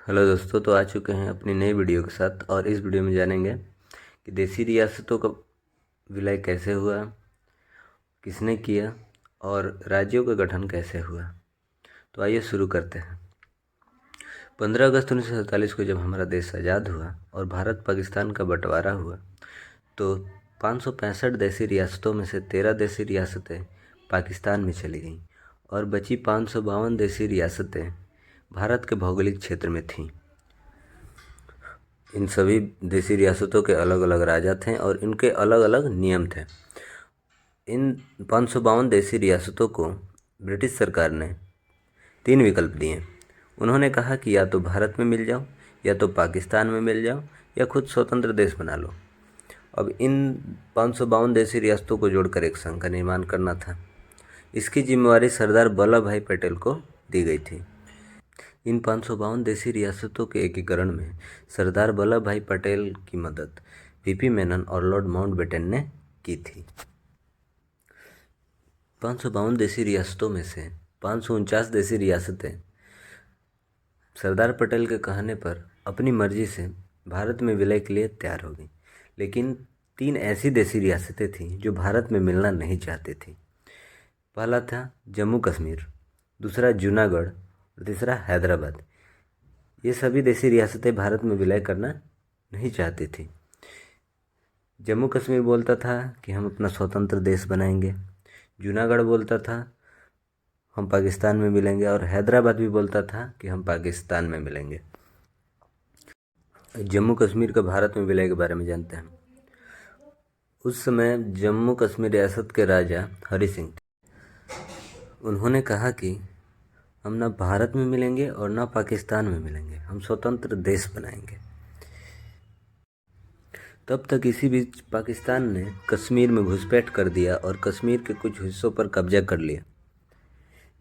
Hello दोस्तों, तो आ चुके हैं अपनी नई वीडियो के साथ। और इस वीडियो में जानेंगे कि देसी रियासतों का विलय कैसे हुआ, किसने किया और राज्यों का गठन कैसे हुआ। तो आइए शुरू करते हैं। 15 अगस्त 1947 को जब हमारा देश आज़ाद हुआ और भारत पाकिस्तान का बंटवारा हुआ तो 565 देसी रियासतों में से 13 देसी रियासतें पाकिस्तान में चली गईं और बची 552 देसी रियासतें भारत के भौगोलिक क्षेत्र में थीं। इन सभी देसी रियासतों के अलग अलग राजा थे और इनके अलग अलग नियम थे। इन 552 देसी रियासतों को ब्रिटिश सरकार ने 3 विकल्प दिए। उन्होंने कहा कि या तो भारत में मिल जाओ, या तो पाकिस्तान में मिल जाओ, या खुद स्वतंत्र देश बना लो। अब इन 552 देसी रियासतों को जोड़कर एक संघ का निर्माण करना था। इसकी जिम्मेवारी सरदार वल्लभ भाई पटेल को दी गई थी। इन 552 देसी रियासतों के एकीकरण में सरदार वल्लभ भाई पटेल की मदद वीपी मेनन और लॉर्ड माउंटबेटन ने की थी। 552 देसी रियासतों में से 549 देसी रियासतें सरदार पटेल के कहने पर अपनी मर्जी से भारत में विलय के लिए तैयार हो गई। लेकिन 3 ऐसी देसी रियासतें थीं जो भारत में मिलना नहीं चाहती थी। पहला था जम्मू कश्मीर, दूसरा जूनागढ़ और तीसरा हैदराबाद। ये सभी देसी रियासतें भारत में विलय करना नहीं चाहती थी। जम्मू कश्मीर बोलता था कि हम अपना स्वतंत्र देश बनाएंगे, जूनागढ़ बोलता था हम पाकिस्तान में मिलेंगे, और हैदराबाद भी बोलता था कि हम पाकिस्तान में मिलेंगे। जम्मू कश्मीर का भारत में विलय के बारे में जानते हैं। उस समय जम्मू कश्मीर रियासत के राजा हरि सिंह थे। उन्होंने कहा कि हम ना भारत में मिलेंगे और ना पाकिस्तान में मिलेंगे, हम स्वतंत्र देश बनाएंगे। तब तक इसी बीच पाकिस्तान ने कश्मीर में घुसपैठ कर दिया और कश्मीर के कुछ हिस्सों पर कब्जा कर लिया,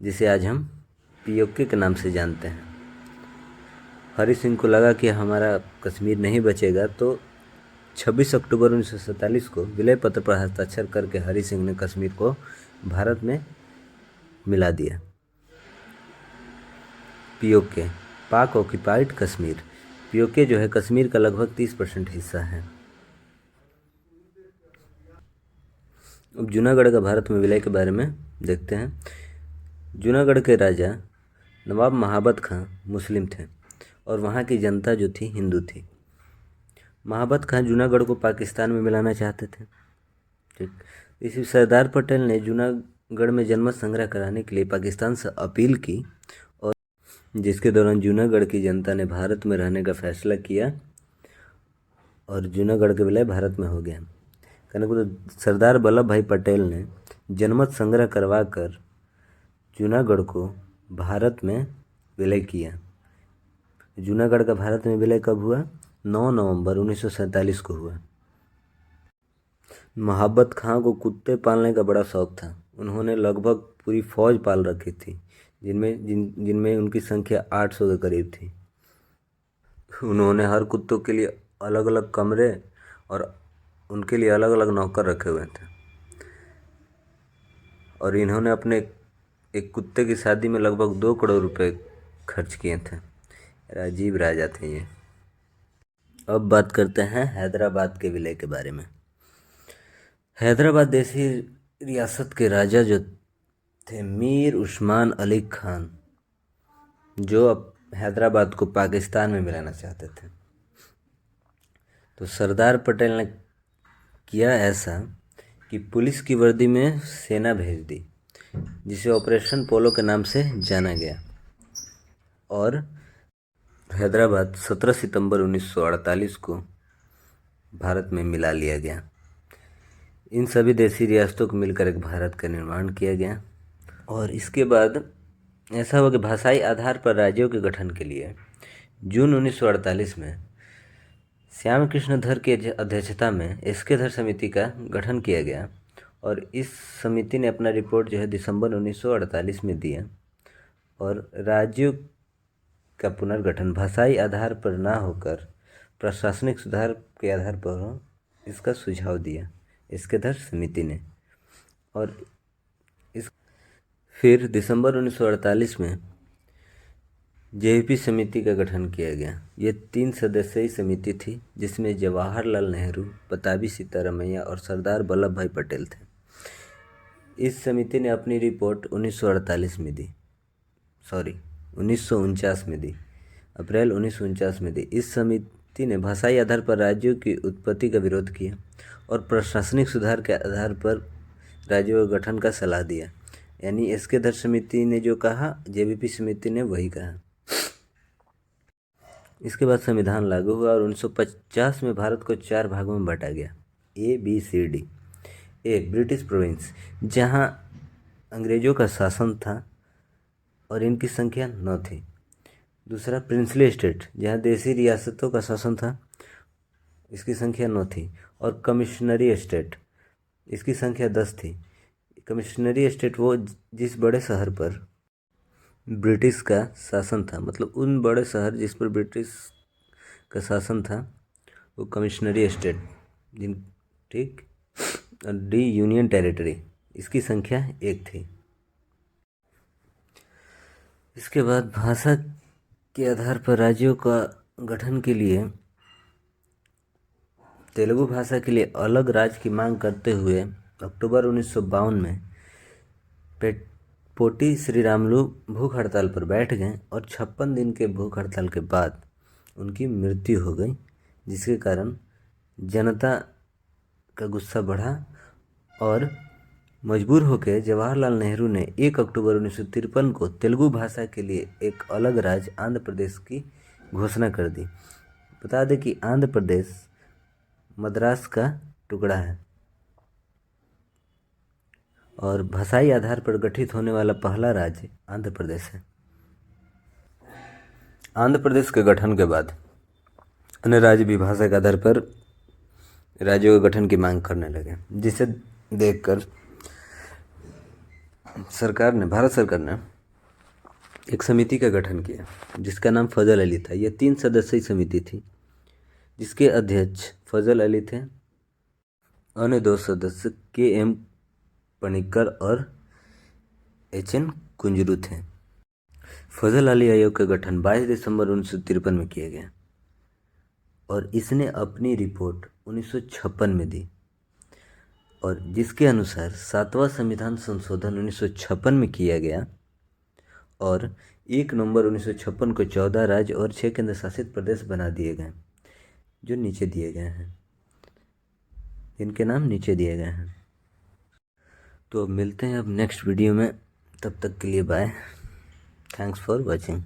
जिसे आज हम पीओके के नाम से जानते हैं। हरि सिंह को लगा कि हमारा कश्मीर नहीं बचेगा, तो 26 अक्टूबर 1947 को विलय पत्र पर हस्ताक्षर करके हरि सिंह ने कश्मीर को भारत में मिला दिया। पीओके, पाक ऑक्यूपाइड कश्मीर। पीओके जो है कश्मीर का लगभग 30% हिस्सा है। अब जूनागढ़ का भारत में विलय के बारे में देखते हैं। जूनागढ़ के राजा नवाब महाबत खां मुस्लिम थे और वहाँ की जनता जो थी हिंदू थी। महाबत खां जूनागढ़ को पाकिस्तान में मिलाना चाहते थे। ठीक, इसी सरदार पटेल ने जूनागढ़ में जनमत संग्रह कराने के लिए पाकिस्तान से अपील की, और जिसके दौरान जूनागढ़ की जनता ने भारत में रहने का फैसला किया और जूनागढ़ का विलय भारत में हो गया। कहने को तो सरदार वल्लभ भाई पटेल ने जनमत संग्रह करवा कर जूनागढ़ को भारत में विलय किया। जूनागढ़ का भारत में विलय कब हुआ? 9 नवंबर 1947 को हुआ। महाबत खां को कुत्ते पालने का बड़ा शौक था। उन्होंने लगभग पूरी फौज पाल रखी थी, जिनमें उनकी संख्या 800 के करीब थी। उन्होंने हर कुत्तों के लिए अलग अलग कमरे और उनके लिए अलग अलग नौकर रखे हुए थे, और इन्होंने अपने एक कुत्ते की शादी में लगभग 2 करोड़ रुपए खर्च किए थे। अजीब राजा थे ये। अब बात करते हैं हैदराबाद के विलय के बारे में। हैदराबाद देसी रियासत के राजा जो थे मीर उस्मान अली खान, जो अब हैदराबाद को पाकिस्तान में मिलाना चाहते थे। तो सरदार पटेल ने किया ऐसा कि पुलिस की वर्दी में सेना भेज दी, जिसे ऑपरेशन पोलो के नाम से जाना गया, और हैदराबाद 17 सितंबर 1948 को भारत में मिला लिया गया। इन सभी देसी रियासतों को मिलकर एक भारत का निर्माण किया गया। और इसके बाद ऐसा हुआ कि भाषाई आधार पर राज्यों के गठन के लिए जून 1948 में श्याम कृष्ण धर की अध्यक्षता में एसके-धर समिति का गठन किया गया, और इस समिति ने अपना रिपोर्ट जो है दिसंबर 1948 में दिया, और राज्यों का पुनर्गठन भाषाई आधार पर ना होकर प्रशासनिक सुधार के आधार पर हो, इसका सुझाव दिया एसके-धर समिति ने। और फिर दिसंबर 1948 में जेवीपी समिति का गठन किया गया। ये 3 सदस्यीय समिति थी जिसमें जवाहरलाल नेहरू, पताबी सीतारामैया और सरदार वल्लभ भाई पटेल थे। इस समिति ने अपनी रिपोर्ट 1948 में दी, 1949 में दी, अप्रैल 1949 में दी। इस समिति ने भाषाई आधार पर राज्यों की उत्पत्ति का विरोध किया और प्रशासनिक सुधार के आधार पर राज्यों के गठन का सलाह दिया। यानी एसके समिति ने जो कहा, जेवीपी समिति ने वही कहा। इसके बाद संविधान लागू हुआ और 1950 में भारत को 4 भागों में बांटा गया, ABCD। ए, ब्रिटिश प्रोविंस, जहां अंग्रेजों का शासन था और इनकी संख्या 9 थी। दूसरा, प्रिंसली स्टेट, जहां देशी रियासतों का शासन था, इसकी संख्या 9 थी। और कमिश्नरी स्टेट, इसकी संख्या 10 थी। कमिश्नरी स्टेट वो जिस बड़े शहर पर ब्रिटिश का शासन था, मतलब उन बड़े शहर जिस पर ब्रिटिश का शासन था, वो कमिश्नरी स्टेट जिन, ठीक। डी, यूनियन टेरिटरी, इसकी संख्या 1 थी। इसके बाद भाषा के आधार पर राज्यों का गठन के लिए तेलुगु भाषा के लिए अलग राज्य की मांग करते हुए अक्टूबर 1952 में पोटी श्रीरामुलु भूख हड़ताल पर बैठ गए और 56 दिन के भूख हड़ताल के बाद उनकी मृत्यु हो गई, जिसके कारण जनता का गुस्सा बढ़ा और मजबूर होकर जवाहरलाल नेहरू ने 1 अक्टूबर 1953 को तेलुगु भाषा के लिए एक अलग राज्य आंध्र प्रदेश की घोषणा कर दी। बता दें कि आंध्र प्रदेश मद्रास का टुकड़ा है और भाषाई आधार पर गठित होने वाला पहला राज्य आंध्र प्रदेश है। आंध्र प्रदेश के गठन के बाद अन्य राज्य भी भाषा के आधार पर राज्यों के गठन की मांग करने लगे, जिसे देखकर भारत सरकार ने एक समिति का गठन किया जिसका नाम फजल अली था। यह 3 सदस्यीय समिति थी जिसके अध्यक्ष फजल अली थे। अन्य 2 सदस्य KM पनिक्कर और HN कुंजरू थे। फजल अली आयोग का गठन 22 दिसंबर 1953 में किया गया और इसने अपनी रिपोर्ट 1956 में दी, और जिसके अनुसार 7वां संविधान संशोधन 1956 में किया गया और 1 नवंबर 1956 को 14 राज्य और 6 केंद्र शासित प्रदेश बना दिए गए, जो नीचे दिए गए हैं, इनके नाम नीचे दिए गए हैं। तो अब मिलते हैं अब नेक्स्ट वीडियो में, तब तक के लिए बाय। Thanks for watching.